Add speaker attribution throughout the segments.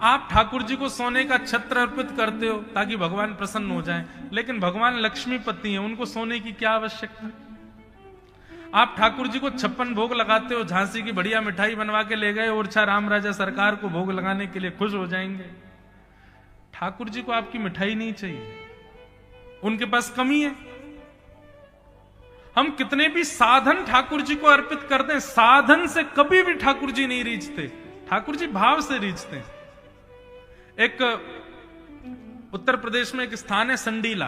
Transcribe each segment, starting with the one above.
Speaker 1: आप ठाकुर जी को सोने का छत्र अर्पित करते हो ताकि भगवान प्रसन्न हो जाएं, लेकिन भगवान लक्ष्मीपति हैं, उनको सोने की क्या आवश्यकता। आप ठाकुर जी को 56 भोग लगाते हो, झांसी की बढ़िया मिठाई बनवा के ले गए, ओरछा राम राजा सरकार को भोग लगाने के लिए खुश हो जाएंगे। ठाकुर जी को आपकी मिठाई नहीं चाहिए, उनके पास कमी है। हम कितने भी साधन ठाकुर जी को अर्पित कर दें, साधन से कभी भी ठाकुर जी नहीं रीझते, ठाकुर जी भाव से रीझते हैं। एक उत्तर प्रदेश में एक स्थान है संडीला,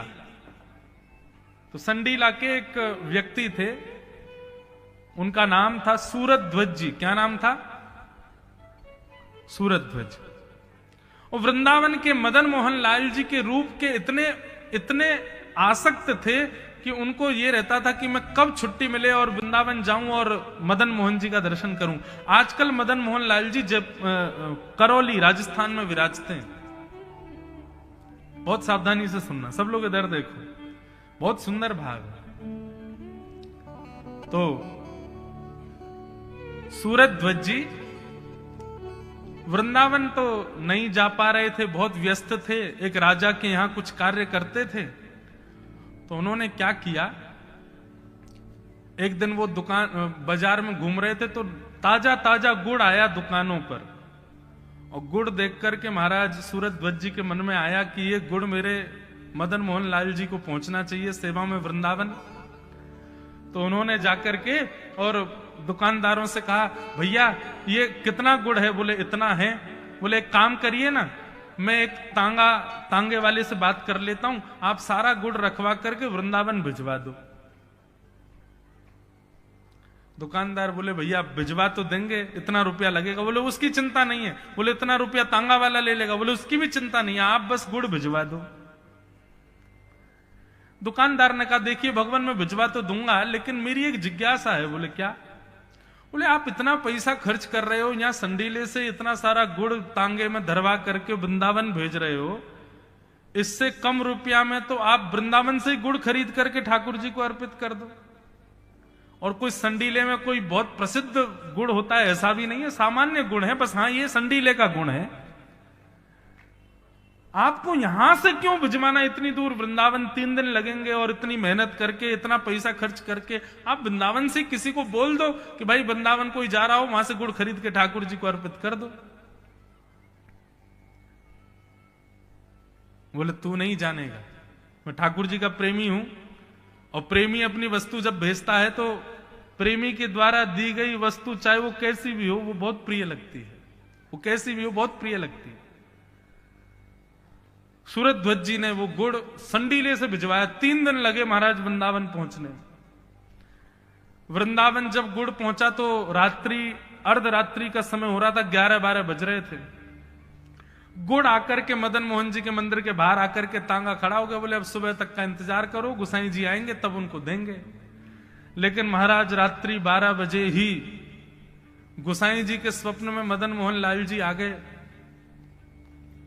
Speaker 1: तो संडीला के एक व्यक्ति थे, उनका नाम था सूरध्वज जी। क्या नाम था? सूरध्वज। और वृंदावन के मदन मोहन लाल जी के रूप के इतने आसक्त थे कि उनको यह रहता था कि मैं कब छुट्टी मिले और वृंदावन जाऊं और मदन मोहन जी का दर्शन करूं। आजकल मदन मोहन लाल जी जब करौली राजस्थान में विराजते हैं। बहुत सावधानी से सुनना, सब लोग इधर देखो, बहुत सुंदर भाग है। तो सूरध्वज जी वृंदावन तो नहीं जा पा रहे थे, बहुत व्यस्त थे, एक राजा के यहां कुछ कार्य करते थे। तो उन्होंने क्या किया, एक दिन वो बाजार में घूम रहे थे तो ताजा ताजा गुड़ आया दुकानों पर, और गुड़ देख करके महाराज सूरध्वज जी के मन में आया कि ये गुड़ मेरे मदन मोहन लाल जी को पहुंचना चाहिए सेवा में वृंदावन। तो उन्होंने जाकर के और दुकानदारों से कहा, भैया ये कितना गुड़ है? बोले इतना है। बोले एक काम करिए ना, मैं एक तांगे वाले से बात कर लेता हूं, आप सारा गुड़ रखवा करके वृंदावन भिजवा दो। दुकानदार बोले भैया भिजवा तो देंगे, इतना रुपया लगेगा? बोले उसकी चिंता नहीं है। बोले इतना रुपया तांगा वाला ले लेगा? बोले उसकी भी चिंता नहीं है, आप बस गुड़ भिजवा दो। दुकानदार ने कहा, देखिए भगवान मैं भिजवा तो दूंगा, लेकिन मेरी एक जिज्ञासा है। बोले क्या? बोले आप इतना पैसा खर्च कर रहे हो, यहां संडीले से इतना सारा गुड़ तांगे में धरवा करके वृंदावन भेज रहे हो, इससे कम रुपया में तो आप वृंदावन से ही गुड़ खरीद करके ठाकुर जी को अर्पित कर दो। और कोई संडीले में कोई बहुत प्रसिद्ध गुड़ होता है ऐसा भी नहीं है, सामान्य गुड़ है, बस हाँ ये संडीले का गुण है। आपको यहां से क्यों भिजवाना इतनी दूर? वृंदावन 3 दिन लगेंगे और इतनी मेहनत करके इतना पैसा खर्च करके आप वृंदावन से किसी को बोल दो कि भाई वृंदावन कोई जा रहा हो, वहां से गुड़ खरीद के ठाकुर जी को अर्पित कर दो। बोले तू नहीं जानेगा, मैं ठाकुर जी का प्रेमी हूं, और प्रेमी अपनी वस्तु जब भेजता है तो प्रेमी के द्वारा दी गई वस्तु चाहे वो कैसी भी हो वो बहुत प्रिय लगती है, वो कैसी भी हो बहुत प्रिय लगती है। सूरध्वज जी ने वो गुड़ संडीले से भिजवाया, 3 दिन लगे महाराज वृंदावन पहुंचने। वृंदावन जब गुड़ पहुंचा तो रात्रि अर्धरात्रि का समय हो रहा था, 11-12 बज रहे थे। गुड़ आकर के मदन मोहन जी के मंदिर के बाहर आकर के तांगा खड़ा हो गया। बोले अब सुबह तक का इंतजार करो, गुसाई जी आएंगे तब उनको देंगे। लेकिन महाराज रात्रि 12 बजे ही गुसाई जी के स्वप्न में मदन मोहन लाल जी आ गए।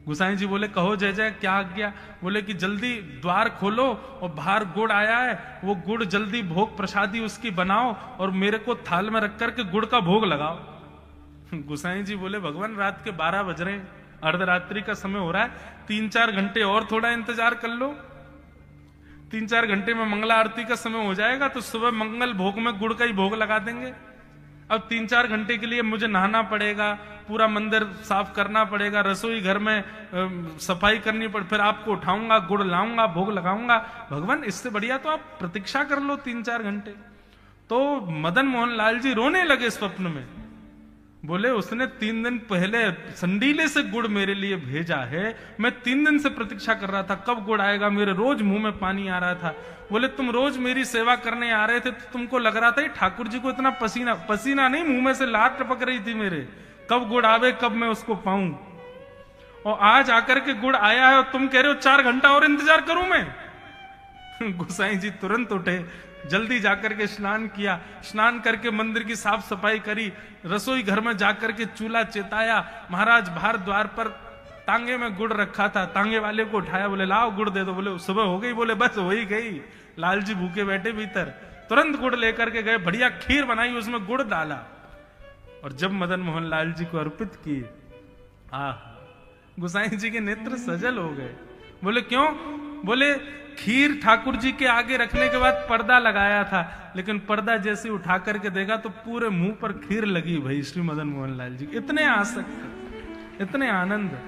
Speaker 1: गुसाई जी बोले कहो जय जय, क्या आज्ञा? बोले कि जल्दी द्वार खोलो और बाहर गुड़ आया है, वो गुड़ जल्दी भोग प्रसादी उसकी बनाओ और मेरे को थाल में रख करके गुड़ का भोग लगाओ। गुसाई जी बोले भगवान रात के 12 बज रहे हैं, अर्धरात्रि का समय हो रहा है, 3-4 घंटे और थोड़ा इंतजार कर लो। 3-4 घंटे में मंगला आरती का समय हो जाएगा तो सुबह मंगल भोग में गुड़ का ही भोग लगा देंगे। अब 3-4 घंटे के लिए मुझे नहाना पड़ेगा, पूरा मंदिर साफ करना पड़ेगा, रसोई घर में सफाई करनी पड़े, फिर आपको उठाऊंगा, गुड़ लाऊंगा, भोग लगाऊंगा। भगवान इससे बढ़िया तो आप प्रतीक्षा कर लो 3-4 घंटे। तो मदन मोहन लाल जी रोने लगे स्वप्न में। बोले उसने 3 दिन पहले संडीले से गुड़ मेरे लिए भेजा है, मैं 3 दिन से प्रतीक्षा कर रहा था कब गुड़ आएगा, मेरे रोज मुंह में पानी आ रहा था। बोले तुम रोज मेरी सेवा करने आ रहे थे तो तुमको लग रहा था ठाकुर जी को इतना पसीना नहीं, मुंह में से लार टपक रही थी मेरे, कब गुड़ आवे, कब मैं उसको पाऊं। और आज आकर के गुड़ आया है और तुम कह रहे हो 4 घंटा और इंतजार करूं मैं। गोसाई जी तुरंत उठे, जल्दी जाकर के स्नान किया, स्नान करके मंदिर की साफ सफाई करी, रसोई घर में जाकर के चूल्हा चेताया। महाराज बाहर द्वार पर तांगे में गुड़ रखा था, तांगे वाले को उठाया, बोले लाओ गुड़ दे दो। बोले सुबह हो गई? बोले बस हो ही गई। लाल जी भूखे बैठे भीतर, तुरंत गुड़ लेकर के गए, बढ़िया खीर बनाई, उसमें गुड़ डाला और जब मदन मोहन लाल जी को अर्पित किए, गोसाई जी के नेत्र सजल हो गए। बोले क्यों? बोले खीर ठाकुर जी के आगे रखने के बाद पर्दा लगाया था, लेकिन पर्दा जैसे उठा करके देखा तो पूरे मुंह पर खीर लगी भाई श्री मदन मोहन लाल जी। इतने आसक्त, इतने आनंद।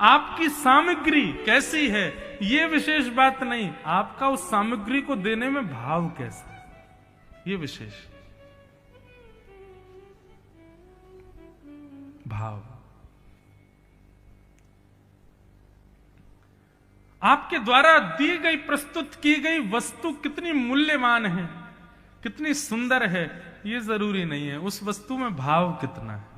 Speaker 1: आपकी सामग्री कैसी है ये विशेष बात नहीं, आपका उस सामग्री को देने में भाव कैसा है ये विशेष। भाव। आपके द्वारा दी गई, प्रस्तुत की गई वस्तु कितनी मूल्यवान है, कितनी सुंदर है, ये जरूरी नहीं है, उस वस्तु में भाव कितना है।